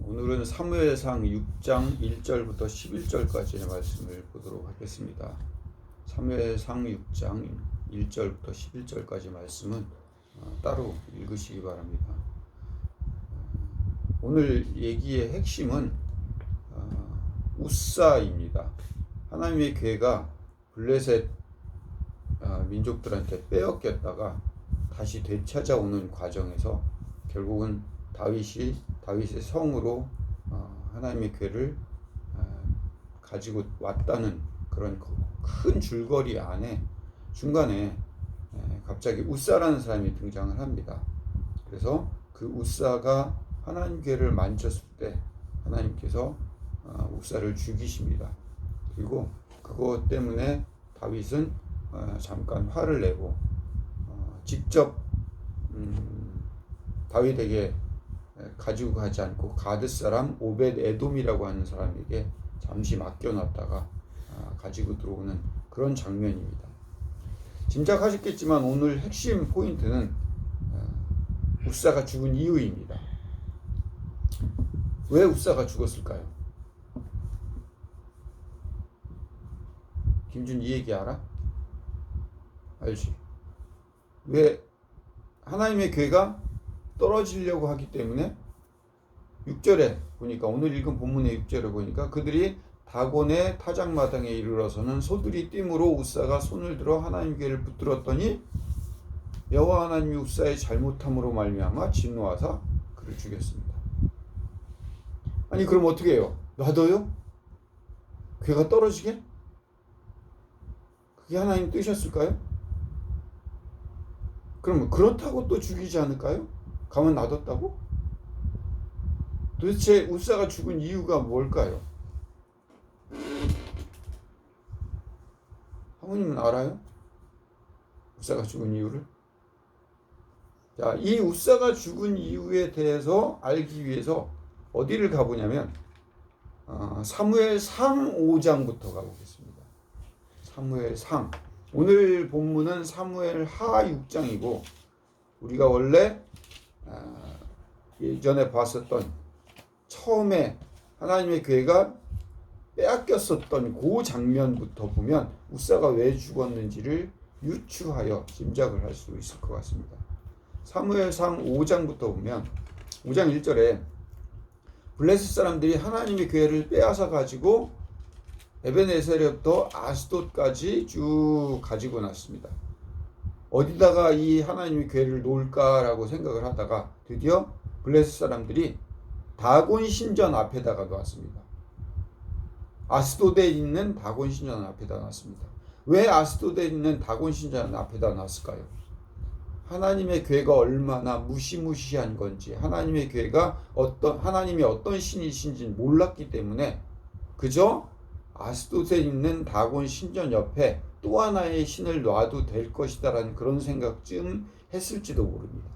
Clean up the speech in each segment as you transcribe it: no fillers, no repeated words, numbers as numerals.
오늘은 사무엘상 6장 1절부터 11절까지의 말씀을 보도록 하겠습니다. 사무엘상 6장 1절부터 11절까지 말씀은 따로 읽으시기 바랍니다. 오늘 얘기의 핵심은 우사입니다. 하나님의 괴가 블레셋 민족들한테 빼앗겼다가 다시 되찾아오는 과정에서 결국은 다윗의 성으로 하나님의 괴를 가지고 왔다는 그런 큰 줄거리 안에 중간에 갑자기 우사라는 사람이 등장을 합니다. 그래서 그 우사가 하나님 괴를 만졌을 때 하나님께서 우사를 죽이십니다. 그리고 그것 때문에 다윗은 잠깐 화를 내고 직접 다윗에게 가지고 가지 않고 가드 사람 오벳 에돔이라고 하는 사람에게 잠시 맡겨놨다가 가지고 들어오는 그런 장면입니다. 짐작하셨겠지만 오늘 핵심 포인트는 우사가 죽은 이유입니다. 왜 우사가 죽었을까요? 김준 이 얘기 알아? 알지? 왜 하나님의 괴가 떨어지려고 하기 때문에 6절에 보니까 오늘 읽은 본문의 6절에 보니까 그들이 다곤의 타작마당에 이르러서는 소들이 띠므로 우사가 손을 들어 하나님 괴를 붙들었더니 여호와 하나님이 우사의 잘못함으로 말미암아 진노하사 그를 죽였습니다. 아니 그럼 어떻게 해요? 놔둬요? 괴가 떨어지게? 그게 하나님 뜻이었을까요? 그럼 그렇다고 또 죽이지 않을까요? 가만 놔뒀다고? 도대체 우사가 죽은 이유가 뭘까요? 사모님은 알아요? 우사가 죽은 이유를? 자, 이 우사가 죽은 이유에 대해서 알기 위해서 어디를 가보냐면 사무엘상 5장부터 가보겠습니다. 사무엘상. 오늘 본문은 사무엘하 6장이고 우리가 원래 예전에 봤었던 처음에 하나님의 괴가 빼앗겼었던 그 장면부터 보면 우사가 왜 죽었는지를 유추하여 짐작을 할 수 있을 것 같습니다. 사무엘상 5장부터 보면 5장 1절에 블레셋 사람들이 하나님의 괴를 빼앗아 가지고 에벤에셀부터 아스돗까지 쭉 가지고 났습니다. 어디다가 이 하나님의 괴를 놓을까라고 생각을 하다가 드디어 블레셋 사람들이 다곤 신전 앞에다가 놓았습니다. 아스돗에 있는 다곤 신전 앞에다 놨습니다. 왜 아스돗에 있는 다곤 신전 앞에다 놨을까요? 하나님의 괴가 얼마나 무시무시한 건지 하나님의 괴가 하나님이 어떤 신이신지 몰랐기 때문에 그저 아스돗에 있는 다곤 신전 옆에 또 하나의 신을 놔도 될 것이다라는 그런 생각쯤 했을지도 모릅니다.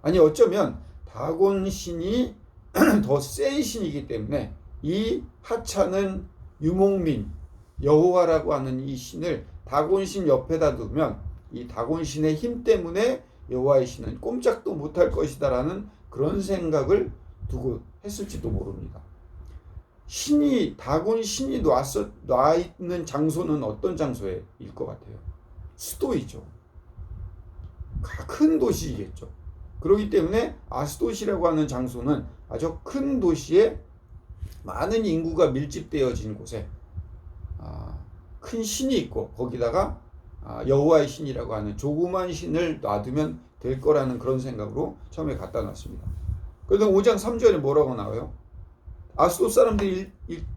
아니 어쩌면 다곤 신이 더 센 신이기 때문에 이 하찮은 유목민 여호와라고 하는 이 신을 다곤 신 옆에다 두면 이 다곤 신의 힘 때문에 여호와의 신은 꼼짝도 못할 것이다라는 그런 생각을 두고 했을지도 모릅니다. 다곤 신이 놔 있는 장소는 어떤 장소일 것 같아요? 수도이죠. 큰 도시이겠죠. 그렇기 때문에 아스돗이라고 하는 장소는 아주 큰 도시에 많은 인구가 밀집되어진 곳에 큰 신이 있고 거기다가 여호와의 신이라고 하는 조그만 신을 놔두면 될 거라는 그런 생각으로 처음에 갖다 놨습니다. 그런데 5장 3절에 뭐라고 나와요? 아스돗 사람들이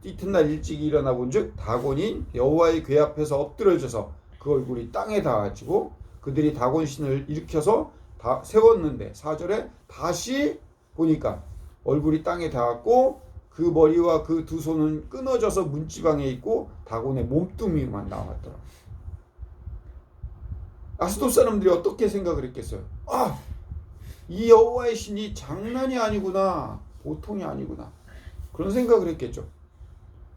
이튿날 일찍 일어나 본즉 다곤이 여호와의 궤 앞에서 엎드려져서 그 얼굴이 땅에 닿아지고 그들이 다곤 신을 일으켜서 세웠는데 4절에 다시 보니까 얼굴이 땅에 닿았고 그 머리와 그 두 손은 끊어져서 문지방에 있고 다곤의 몸뚱이만 남았더라. 아스돗 사람들이 어떻게 생각을 했겠어요? 이 여호와의 신이 장난이 아니구나, 보통이 아니구나, 그런 생각을 했겠죠.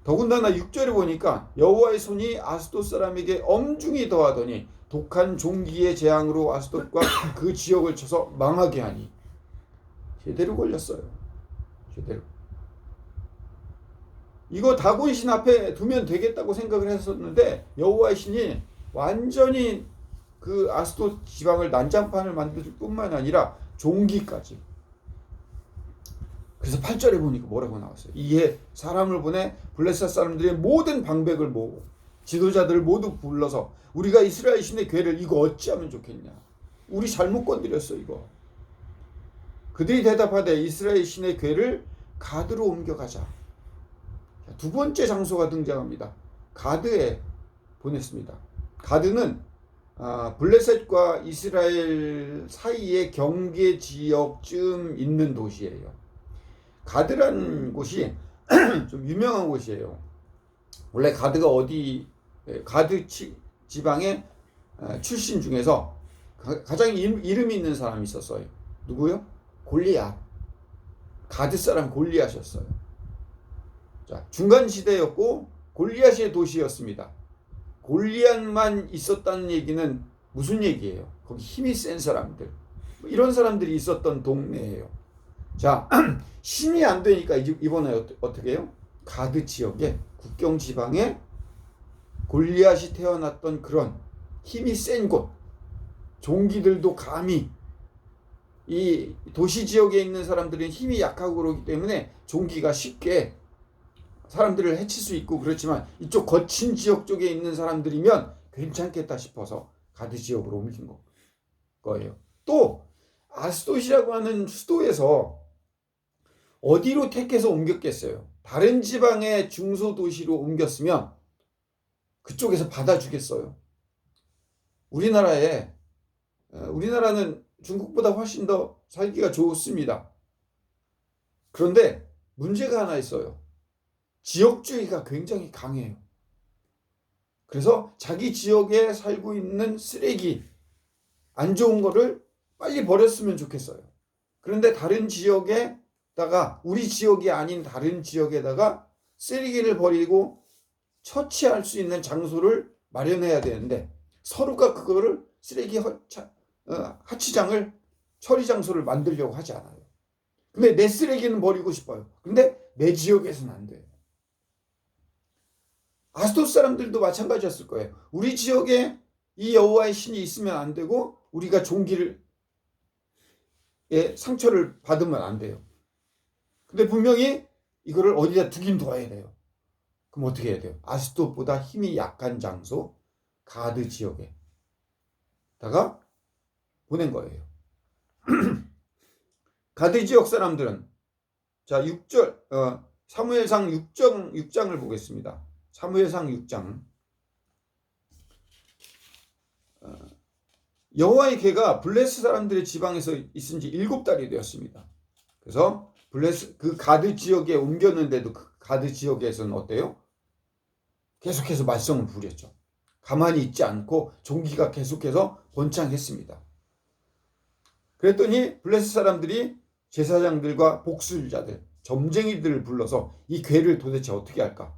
더군다나 6절에 보니까 여호와의 손이 아스돗 사람에게 엄중히 더하더니 독한 종기의 재앙으로 아스돗과 그 지역을 쳐서 망하게 하니 제대로 걸렸어요. 제대로. 이거 다곤 신 앞에 두면 되겠다고 생각을 했었는데 여호와의 신이 완전히 그 아스돗 지방을 난장판을 만들 뿐만 아니라 종기까지. 그래서 8절에 보니까 뭐라고 나왔어요. 이에 사람을 보내 블레셋 사람들의 모든 방백을 모으고 지도자들을 모두 불러서 우리가 이스라엘 신의 궤를 이거 어찌하면 좋겠냐. 우리 잘못 건드렸어 이거. 그들이 대답하되 이스라엘 신의 궤를 가드로 옮겨가자. 두 번째 장소가 등장합니다. 가드에 보냈습니다. 가드는 블레셋과 이스라엘 사이의 경계 지역쯤 있는 도시예요. 가드라는 곳이 좀 유명한 곳이에요. 원래 가드가 가드 지방의 출신 중에서 가장 이름이 있는 사람이 있었어요. 누구요? 골리앗. 가드 사람 골리앗이었어요. 자, 중간 시대였고 골리앗의 도시였습니다. 골리앗만 있었다는 얘기는 무슨 얘기예요? 거기 힘이 센 사람들, 이런 사람들이 있었던 동네예요. 자, 신이 안 되니까 이번에 어떻게 해요? 가드 지역에 국경 지방에 골리앗이 태어났던 그런 힘이 센 곳, 종기들도 감히 이 도시 지역에 있는 사람들은 힘이 약하고 그러기 때문에 종기가 쉽게 사람들을 해칠 수 있고 그렇지만 이쪽 거친 지역 쪽에 있는 사람들이면 괜찮겠다 싶어서 가드 지역으로 옮긴 거예요. 또 아스돗이라고 하는 수도에서 어디로 택해서 옮겼겠어요? 다른 지방의 중소도시로 옮겼으면 그쪽에서 받아주겠어요. 우리나라는 중국보다 훨씬 더 살기가 좋습니다. 그런데 문제가 하나 있어요. 지역주의가 굉장히 강해요. 그래서 자기 지역에 살고 있는 쓰레기, 안 좋은 거를 빨리 버렸으면 좋겠어요. 그런데 다른 지역에다가, 우리 지역이 아닌 다른 지역에다가 쓰레기를 버리고 처치할 수 있는 장소를 마련해야 되는데 서로가 그거를 쓰레기 하치장을, 처리 장소를 만들려고 하지 않아요. 근데 내 쓰레기는 버리고 싶어요. 근데 내 지역에서는 안 돼요. 아스돗 사람들도 마찬가지였을 거예요. 우리 지역에 이 여호와의 신이 있으면 안 되고 우리가 종기를 상처를 받으면 안 돼요. 근데 분명히 이거를 어디다 두긴 둬야 돼요. 그럼 어떻게 해야 돼요? 아스돗보다 힘이 약한 장소 가드 지역에다가 보낸 거예요. 가드 지역 사람들은, 자, 6절 사무엘상 6장을 보겠습니다. 사무엘상 6장. 여호와의 궤가 블레셋 사람들의 지방에서 있은 지 7달이 되었습니다. 그래서 그 가드 지역에 옮겼는데도 그 가드 지역에서는 어때요? 계속해서 말썽을 부렸죠. 가만히 있지 않고 종기가 계속해서 번창했습니다. 그랬더니 블레셋 사람들이 제사장들과 복술자들, 점쟁이들을 불러서 이 궤를 도대체 어떻게 할까?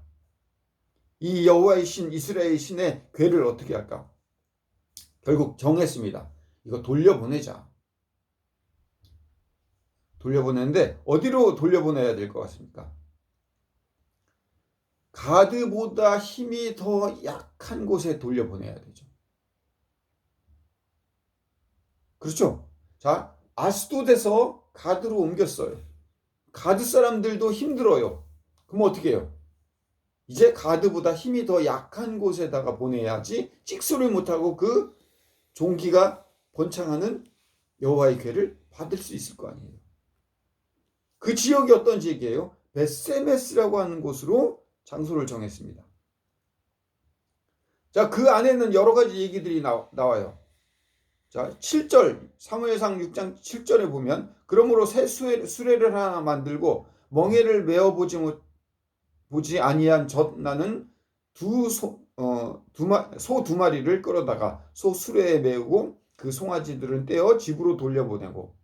이 여호와의 신, 이스라엘 신의 궤를 어떻게 할까? 결국 정했습니다. 이거 돌려보내자. 돌려보내는데 어디로 돌려보내야 될 것 같습니까? 가드보다 힘이 더 약한 곳에 돌려보내야 되죠. 그렇죠? 자, 아스돗에서 가드로 옮겼어요. 가드 사람들도 힘들어요. 그럼 어떻게 해요? 이제 가드보다 힘이 더 약한 곳에다가 보내야지 찍소를 못하고 그 종기가 번창하는 여호와의 궤를 받을 수 있을 거 아니에요. 그 지역이 어떤 지역이에요? 벳세메스라고 하는 곳으로 장소를 정했습니다. 자, 그 안에는 여러 가지 얘기들이 나와요. 자, 7절, 사무엘상 6장 7절에 보면, 그러므로 새 수레를 하나 만들고 멍에를 메어보지 아니한 나는 소 두 마리를 끌어다가 소 수레에 메우고 그 송아지들은 떼어 집으로 돌려보내고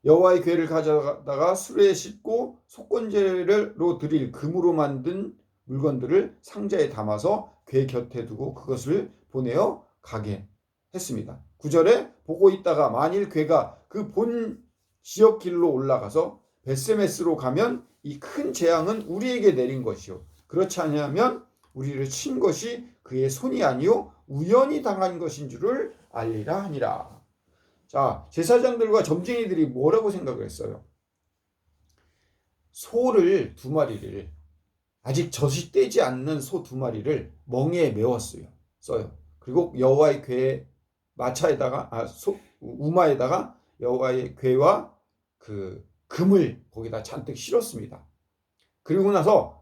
여호와의 궤를 가져다가 수레에 싣고 속건제로 드릴 금으로 만든 물건들을 상자에 담아서 궤 곁에 두고 그것을 보내어 가게 했습니다. 9절에 보고 있다가 만일 궤가 그 본 지역 길로 올라가서 베스메스로 가면 이 큰 재앙은 우리에게 내린 것이요 그렇지 아니하면 우리를 친 것이 그의 손이 아니요 우연히 당한 것인 줄을 알리라 하니라. 자, 제사장들과 점쟁이들이 뭐라고 생각을 했어요? 소를 두 마리를, 아직 젖이 떼지 않는 소 두 마리를 멍에에 메웠어요. 그리고 여호와의 궤 마차에다가 우마에다가 여호와의 궤와 그 금을 거기다 잔뜩 실었습니다. 그리고 나서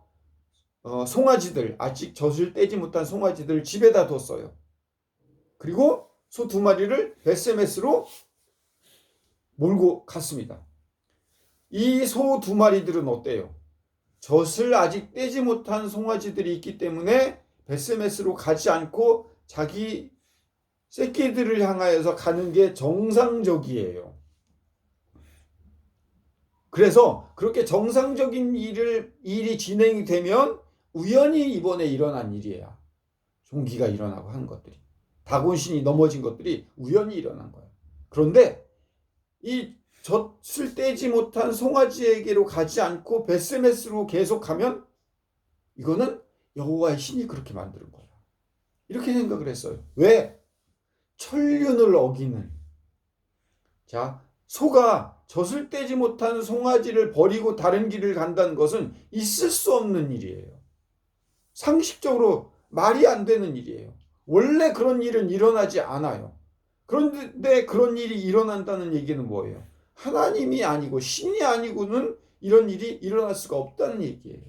송아지들, 아직 젖을 떼지 못한 송아지들 집에다 뒀어요. 그리고 소 두 마리를 베스메스로 몰고 갔습니다. 이 소 두 마리들은 어때요? 젖을 아직 떼지 못한 송아지들이 있기 때문에 베스메스로 가지 않고 자기 새끼들을 향하여서 가는 게 정상적이에요. 그래서 그렇게 정상적인 일이 진행이 되면 우연히 이번에 일어난 일이에요. 종기가 일어나고 하는 것들이. 다곤신이 넘어진 것들이 우연히 일어난 거예요. 그런데 이 젖을 떼지 못한 송아지에게로 가지 않고 베스메스로 계속하면 이거는 여호와의 신이 그렇게 만드는 거야. 이렇게 생각을 했어요. 왜? 천륜을 어기는. 자, 소가 젖을 떼지 못한 송아지를 버리고 다른 길을 간다는 것은 있을 수 없는 일이에요. 상식적으로 말이 안 되는 일이에요. 원래 그런 일은 일어나지 않아요. 그런데 그런 일이 일어난다는 얘기는 뭐예요? 하나님이 아니고 신이 아니고는 이런 일이 일어날 수가 없다는 얘기예요.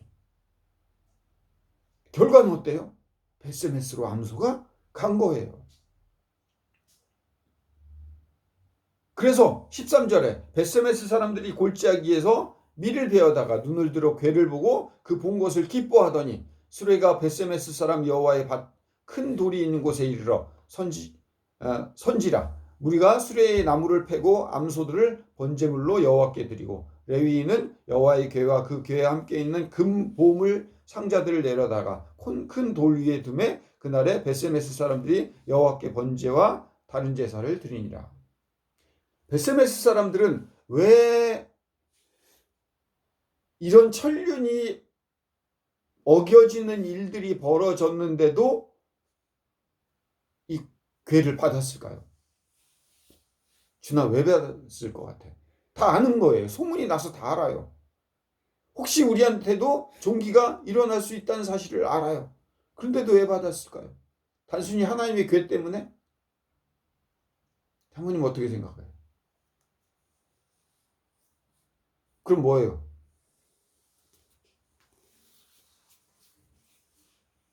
결과는 어때요? 베스메스로 암소가 간 거예요. 그래서 13절에 베스메스 사람들이 골짜기에서 밀을 베어다가 눈을 들어 궤를 보고 그 본 것을 기뻐하더니 수레가 베스메스 사람 여호와의 밭 큰 돌이 있는 곳에 이르러 선지라 우리가 수레의 나무를 패고 암소들을 번제물로 여호와께 드리고 레위인은 여호와의 궤와 그 궤에 함께 있는 금 보물 상자들을 내려다가 큰 돌 위에 두매 그날에 베스메스 사람들이 여호와께 번제와 다른 제사를 드리니라. 베스메스 사람들은 왜 이런 천륜이 어겨지는 일들이 벌어졌는데도 이 궤를 받았을까요? 주나 왜 받았을 것 같아? 다 아는 거예요. 소문이 나서 다 알아요. 혹시 우리한테도 종기가 일어날 수 있다는 사실을 알아요. 그런데도 왜 받았을까요? 단순히 하나님의 궤 때문에? 장모님 어떻게 생각해요? 그럼 뭐예요?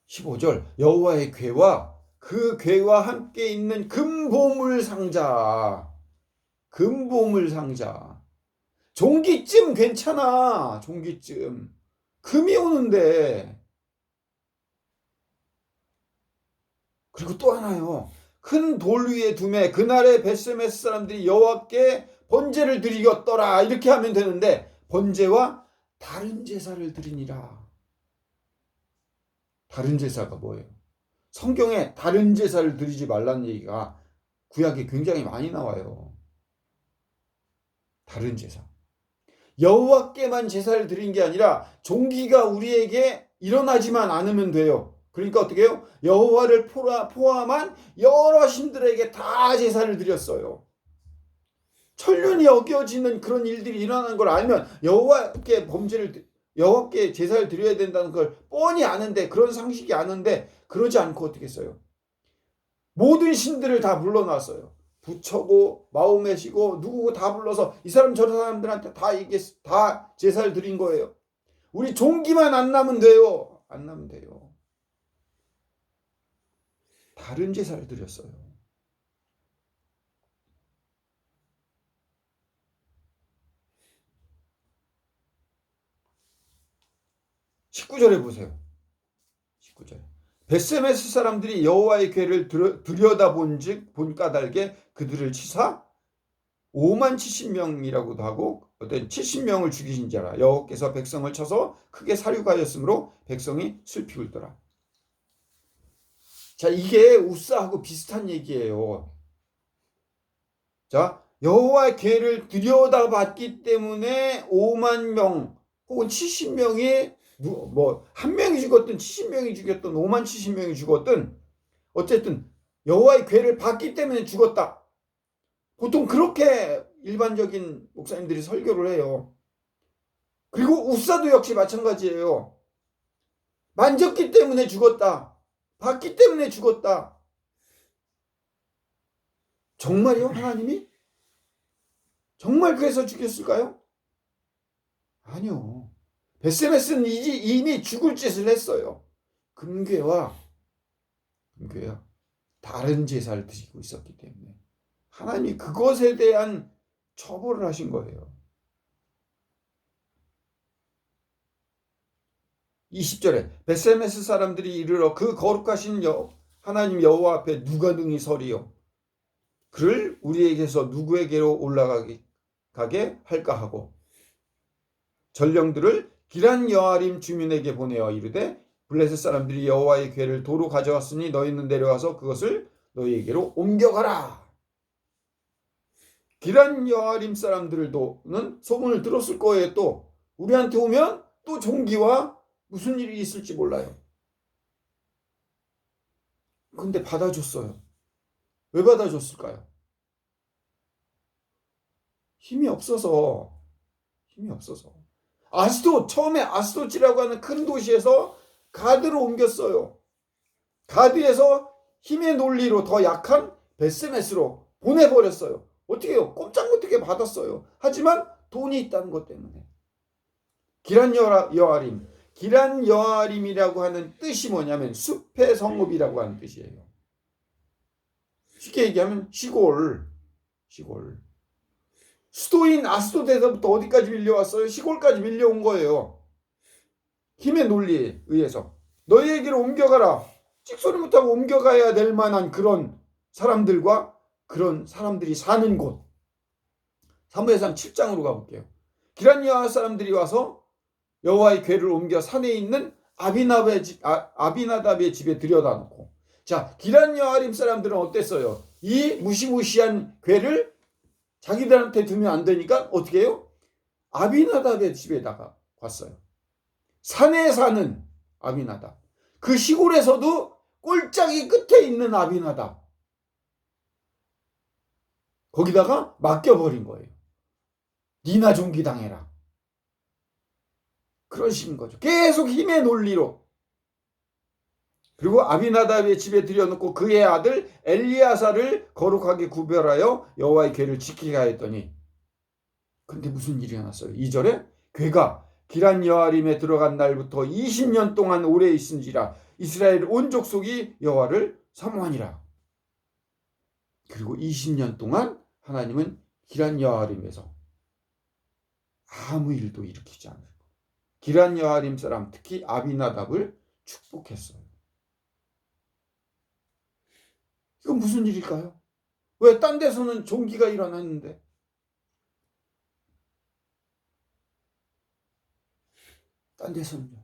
15절 여호와의 궤와 그 궤와 함께 있는 금보물 상자. 금보물 상자. 종기쯤 괜찮아. 종기쯤. 금이 오는데. 그리고 또 하나요. 큰 돌 위에 두매 그날에 베스메스 사람들이 여호와께 번제를 드리겠더라. 이렇게 하면 되는데 번제와 다른 제사를 드리니라. 다른 제사가 뭐예요? 성경에 다른 제사를 드리지 말라는 얘기가 구약에 굉장히 많이 나와요. 다른 제사. 여호와께만 제사를 드린 게 아니라 종기가 우리에게 일어나지만 않으면 돼요. 그러니까 어떻게 해요? 여호와를 포함한 여러 신들에게 다 제사를 드렸어요. 천륜이 어겨지는 그런 일들이 일어나는 걸 알면 여호와께 제사를 드려야 된다는 걸 뻔히 아는데 그런 상식이 아는데 그러지 않고 어떻게 했어요? 모든 신들을 다 불러놨어요. 부처고 마호메시고 누구고 다 불러서 이 사람 저 사람들한테 다 제사를 드린 거예요. 우리 종기만 안 나면 돼요. 안 나면 돼요. 다른 제사를 드렸어요. 19절에 보세요. 19절. 베스메스 사람들이 여호와의 궤를 들여다본즉 본 까닭에 그들을 치사 5만 70명이라고도 하고 어떤 70명을 죽이신 자라 여호와께서 백성을 쳐서 크게 사륙하였으므로 백성이 슬피 울더라. 자, 이게 우사하고 비슷한 얘기예요. 자, 여호와의 궤를 들여다봤기 때문에 5만 명 혹은 70명이 한 명이 죽었든 70명이 죽었든 5만 70명이 죽었든 어쨌든 여호와의 궤를 봤기 때문에 죽었다. 보통 그렇게 일반적인 목사님들이 설교를 해요. 그리고 우사도 역시 마찬가지예요. 만졌기 때문에 죽었다. 봤기 때문에 죽었다. 정말요? 하나님이? 정말 그래서 죽였을까요? 아니요. 벳세메스는 이미 죽을 짓을 했어요. 금괴와 다른 제사를 드시고 있었기 때문에 하나님이 그것에 대한 처벌을 하신 거예요. 20절에 벳세메스 사람들이 이르러 그 거룩하신 하나님 여호와 앞에 누가 능히 서리요? 그를 우리에게서 누구에게로 올라가게 할까 하고 전령들을 기란 여아림 주민에게 보내어 이르되 블레셋 사람들이 여호와의 궤를 도로 가져왔으니 너희는 내려와서 그것을 너희에게로 옮겨가라. 기란 여아림 사람들도는 소문을 들었을 거예요. 또 우리한테 오면 또 종기와 무슨 일이 있을지 몰라요. 근데 받아줬어요. 왜 받아줬을까요? 힘이 없어서. 처음에 아스도치라고 하는 큰 도시에서 가드로 옮겼어요. 가드에서 힘의 논리로 더 약한 벳세메스로 보내버렸어요. 어떻게 해요? 꼼짝 못하게 받았어요. 하지만 돈이 있다는 것 때문에. 기란 여아림. 기란 여아림이라고 하는 뜻이 뭐냐면 숲의 성읍이라고 하는 뜻이에요. 쉽게 얘기하면 시골. 수도인 아스도드에서부터 어디까지 밀려왔어요? 시골까지 밀려온 거예요. 힘의 논리에 의해서. 너희에게로 옮겨가라. 찍소리 못하고 옮겨가야 될 만한 그런 사람들과 그런 사람들이 사는 곳. 사무엘상 7장으로 가볼게요. 기란 여아 사람들이 와서 여호와의 궤를 옮겨 산에 있는 아비나답의 집에 들여다 놓고. 자, 기란 여아림 사람들은 어땠어요? 이 무시무시한 궤를 자기들한테 두면 안 되니까 어떻게 해요? 아비나답의 집에다가 갔어요. 산에 사는 아비나답. 그 시골에서도 꼴짝이 끝에 있는 아비나답. 거기다가 맡겨버린 거예요. 니나 종기 당해라. 그런 식인 거죠. 계속 힘의 논리로. 그리고 아비나답의 집에 들여놓고 그의 아들 엘리야사를 거룩하게 구별하여 여호와의 궤를 지키게 하였더니 근데 무슨 일이 일어났어요? 2절에 궤가 기란 여아림에 들어간 날부터 20년 동안 오래 있은지라 이스라엘 온 족속이 여호와를 사모하니라. 그리고 20년 동안 하나님은 기란 여아림에서 아무 일도 일으키지 않고 기란 여아림 사람 특히 아비나답을 축복했어요. 이건 무슨 일일까요? 왜 딴 데서는 종기가 일어났는데? 딴 데서는요.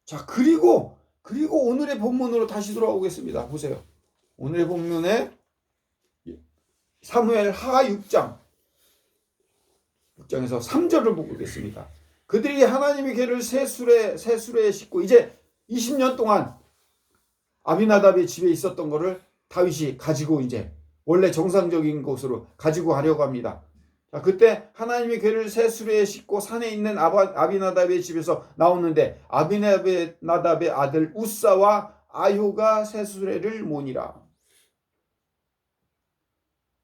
자, 그리고 오늘의 본문으로 다시 돌아오겠습니다. 보세요. 오늘의 본문에 사무엘 하 6장에서 3절을 보겠습니다. 그들이 하나님의 궤를 새 수레에 싣고 이제 20년 동안 아비나답의 집에 있었던 거를 다윗이 가지고 이제 원래 정상적인 곳으로 가지고 가려고 합니다. 자, 그때 하나님의 궤를 새 수레에 싣고 산에 있는 아비나답의 집에서 나오는데 아비나답의 아들 우사와 아효가 새 수레를 모니라.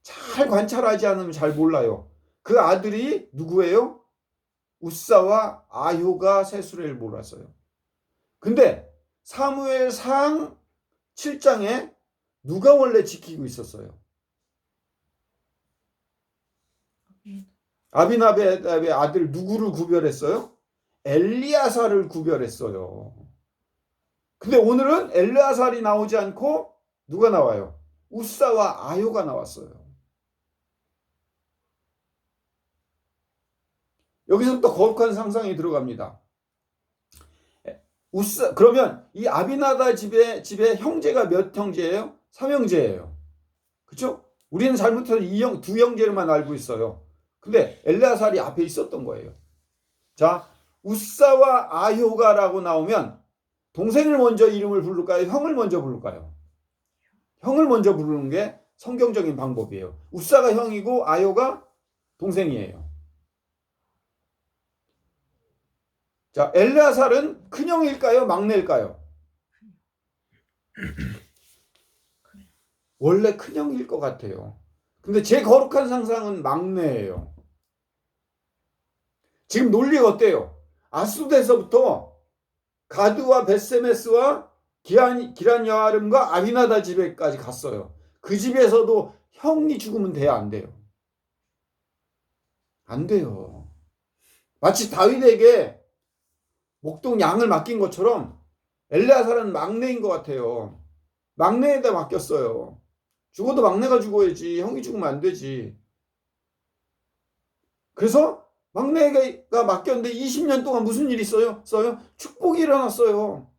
잘 관찰하지 않으면 잘 몰라요. 그 아들이 누구예요? 우사와 아효가 새 수레를 몰았어요. 근데 사무엘상 7장에 누가 원래 지키고 있었어요? 아비나답의 아들 누구를 구별했어요? 엘리야사를 구별했어요. 근데 오늘은 엘리야살이 나오지 않고 누가 나와요? 우사와 아효가 나왔어요. 여기서부터 거룩한 상상이 들어갑니다. 그러면 이 아비나답 집에 형제가 몇 형제예요? 3형제예요. 그렇죠? 우리는 잘못해서 두 형제를만 알고 있어요. 근데 엘레아살이 앞에 있었던 거예요. 자, 우사와 아효가라고 나오면 동생을 먼저 이름을 부를까요? 형을 먼저 부를까요? 형을 먼저 부르는 게 성경적인 방법이에요. 우사가 형이고 아효가 동생이에요. 자, 엘레아살은 큰형일까요? 막내일까요? 원래 큰형일 것 같아요. 근데 제 거룩한 상상은 막내예요. 지금 논리가 어때요? 아수데서부터 가드와 벳세메스와 기란 여아름과 아비나다 집에까지 갔어요. 그 집에서도 형이 죽으면 돼요, 안 돼요? 안 돼요. 마치 다윗에게 목동 양을 맡긴 것처럼 엘레아살은 막내인 것 같아요. 막내에다 맡겼어요. 죽어도 막내가 죽어야지. 형이 죽으면 안 되지. 그래서 막내가 맡겼는데 20년 동안 무슨 일이 있어요? 축복이 일어났어요.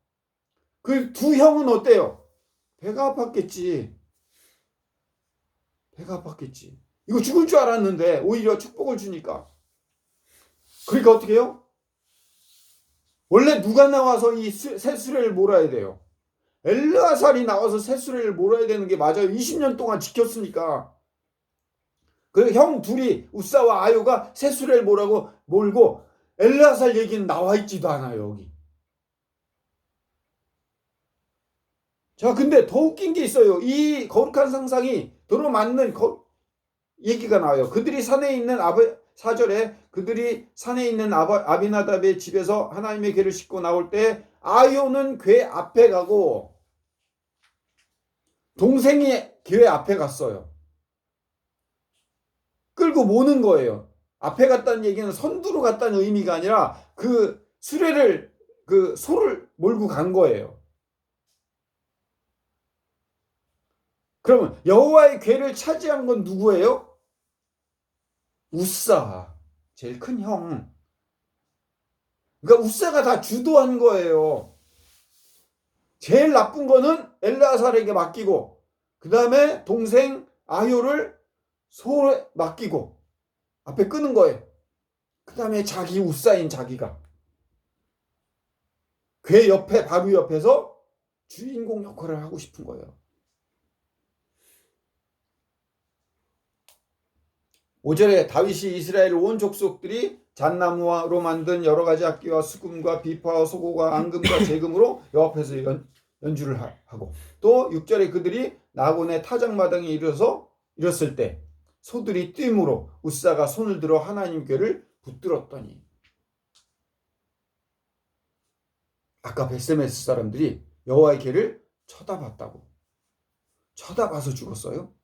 그 두 형은 어때요? 배가 아팠겠지. 배가 아팠겠지. 이거 죽을 줄 알았는데 오히려 축복을 주니까. 그러니까 어떻게 해요? 원래 누가 나와서 이 새 수레를 몰아야 돼요? 엘르아살이 나와서 새 수레를 몰아야 되는 게 맞아요. 20년 동안 지켰으니까. 그 형 둘이 우사와 아요가 새 수레를 몰고 엘르아살 얘기는 나와 있지도 않아요, 여기. 자, 근데 더 웃긴 게 있어요. 이 거룩한 상상이 도로 맞는 얘기가 나와요. 그들이 산에 있는 4절에 그들이 산에 있는 아비나답의 집에서 하나님의 궤를 싣고 나올 때 아요는 궤 앞에 가고 동생이 궤 앞에 갔어요. 끌고 모는 거예요. 앞에 갔다는 얘기는 선두로 갔다는 의미가 아니라 그 수레를 그 소를 몰고 간 거예요. 그러면 여호와의 궤를 차지한 건 누구예요? 우사, 제일 큰 형. 그러니까 우사가 다 주도한 거예요. 제일 나쁜 거는 엘르아살에게 맡기고 그 다음에 동생 아효를 소에 맡기고 앞에 끄는 거예요. 그 다음에 자기 우사인 자기가 궤 옆에 바로 옆에서 주인공 역할을 하고 싶은 거예요. 5절에 다윗이 이스라엘 온 족속들이 잣나무로 만든 여러 가지 악기와 수금과 비파와 소고과 앙금과 재금으로 여호와 앞에서 연주를 하고 또 6절에 그들이 나곤의 타작마당에 이르렀을 때 소들이 뜀으로 우사가 손을 들어 하나님 궤를 붙들었더니 아까 벳세메스 사람들이 여호와의 궤를 쳐다봤다고. 쳐다봐서 죽었어요?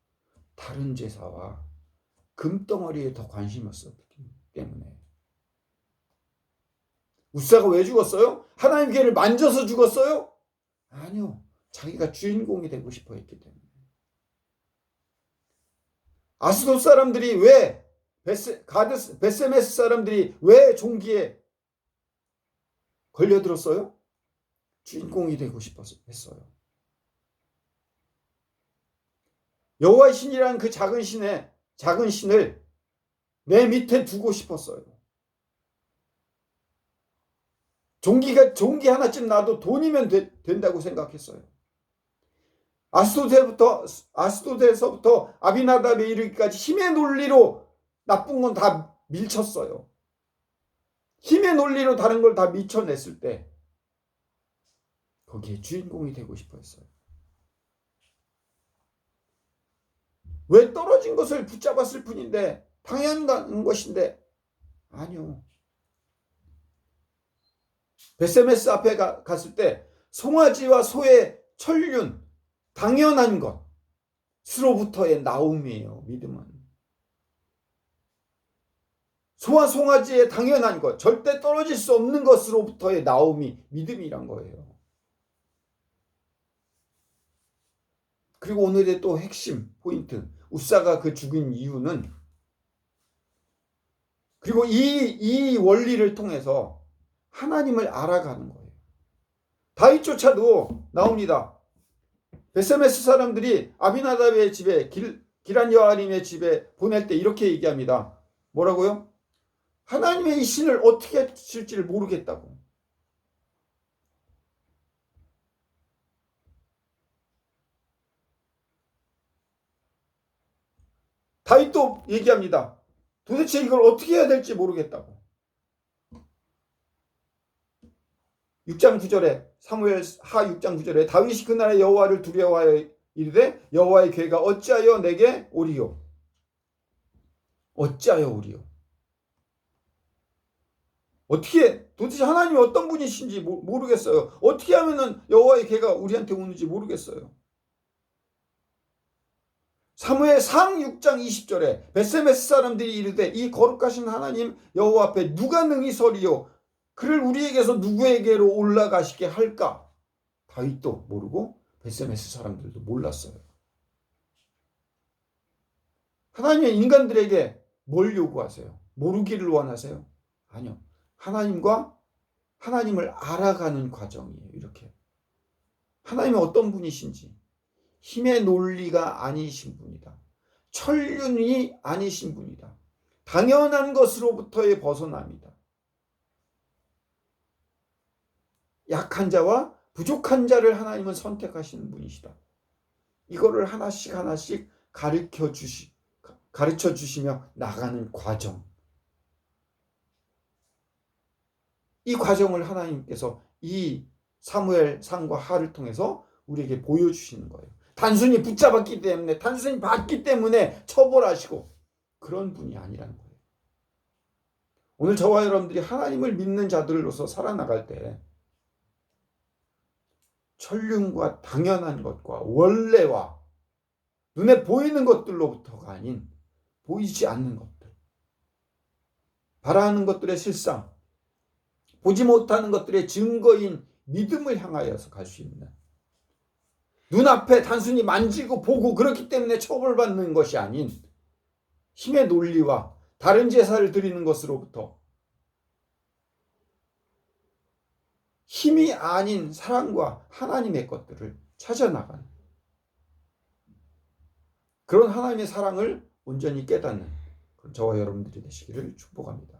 다른 제사와 금덩어리에 더 관심이 없었기 때문에. 우사가 왜 죽었어요? 하나님 궤를 만져서 죽었어요? 아니요. 자기가 주인공이 되고 싶어 했기 때문에. 아스돗 사람들이 왜 벳세메스 사람들이 왜 종기에 걸려들었어요? 주인공이 되고 싶어서 했어요. 여호와의 신이라는 그 작은 신을 내 밑에 두고 싶었어요. 종기 하나쯤 놔도 돈이면 된다고 생각했어요. 아스도데서부터 아비나답에 이르기까지 힘의 논리로 나쁜 건 다 밀쳤어요. 힘의 논리로 다른 걸 다 밀쳐냈을 때 거기에 주인공이 되고 싶어 했어요. 왜 떨어진 것을 붙잡았을 뿐인데 당연한 것인데 아니요. 벳세메스 앞에 갔을 때 송아지와 소의 천륜 당연한 것으로부터의 나옴이에요. 믿음은. 소와 송아지의 당연한 것, 절대 떨어질 수 없는 것으로부터의 나옴이 믿음이란 거예요. 그리고 오늘의 또 핵심 포인트, 우사가 그 죽인 이유는 그리고 이 원리를 통해서 하나님을 알아가는 거예요. 다윗조차도 나옵니다. 벳세메스 사람들이 아비나답의 집에 기란 여아림의 집에 보낼 때 이렇게 얘기합니다. 뭐라고요? 하나님의 이 신을 어떻게 하실지를 모르겠다고. 다윗도 얘기합니다. 도대체 이걸 어떻게 해야 될지 모르겠다고. 6장 9절에 사무엘 하 6장 9절에 다윗이 그날에 여호와를 두려워하여 이르되 여호와의 괴가 어찌하여 내게 오리요. 어찌하여 오리요. 어떻게 도대체 하나님이 어떤 분이신지 모르겠어요. 어떻게 하면은 여호와의 괴가 우리한테 오는지 모르겠어요. 사무엘상 6장 20절에 벳세메스 사람들이 이르되 이 거룩하신 하나님 여호와 앞에 누가 능히 서리요 그를 우리에게서 누구에게로 올라가시게 할까? 다윗도 모르고 벳세메스 사람들도 몰랐어요. 하나님의 인간들에게 뭘 요구하세요? 모르기를 원하세요? 아니요. 하나님을 알아가는 과정이에요. 이렇게. 하나님이 어떤 분이신지. 힘의 논리가 아니신 분이다. 천륜이 아니신 분이다. 당연한 것으로부터의 벗어남이다. 약한 자와 부족한 자를 하나님은 선택하시는 분이시다. 이거를 하나씩 가르쳐 주시며 나가는 과정. 이 과정을 하나님께서 이 사무엘 상과 하를 통해서 우리에게 보여주시는 거예요. 단순히 붙잡았기 때문에, 단순히 봤기 때문에 처벌하시고 그런 분이 아니라는 거예요. 오늘 저와 여러분들이 하나님을 믿는 자들로서 살아나갈 때 천륜과 당연한 것과 원래와 눈에 보이는 것들로부터가 아닌 보이지 않는 것들, 바라는 것들의 실상, 보지 못하는 것들의 증거인 믿음을 향하여서 갈 수 있는, 눈앞에 단순히 만지고 보고 그렇기 때문에 처벌받는 것이 아닌 힘의 논리와 다른 제사를 드리는 것으로부터 힘이 아닌 사랑과 하나님의 것들을 찾아나가는 그런 하나님의 사랑을 온전히 깨닫는 저와 여러분들이 되시기를 축복합니다.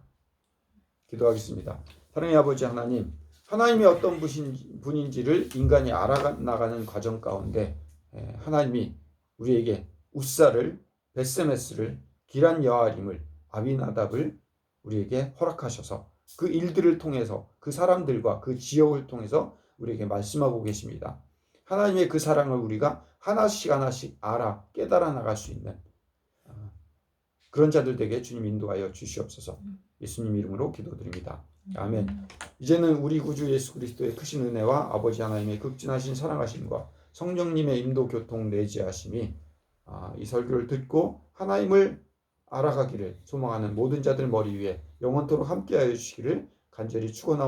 기도하겠습니다. 사랑의 아버지 하나님, 하나님이 어떤 분인지를 인간이 알아나가는 과정 가운데 하나님이 우리에게 웃사를, 벳세메스를, 기란 여아림을, 아비나답을 우리에게 허락하셔서 그 일들을 통해서 그 사람들과 그 지역을 통해서 우리에게 말씀하고 계십니다. 하나님의 그 사랑을 우리가 하나씩 알아 깨달아 나갈 수 있는 그런 자들 되게 주님 인도하여 주시옵소서. 예수님 이름으로 기도드립니다. 아멘. 이제는 우리 구주 예수 그리스도의 크신 은혜와 아버지 하나님의 극진하신 사랑하심과 성령님의 인도 교통 내지하심이 이 설교를 듣고 하나님을 알아가기를 소망하는 모든 자들 머리 위에 영원토록 함께하여 주시기를 간절히 축원하옵나이다.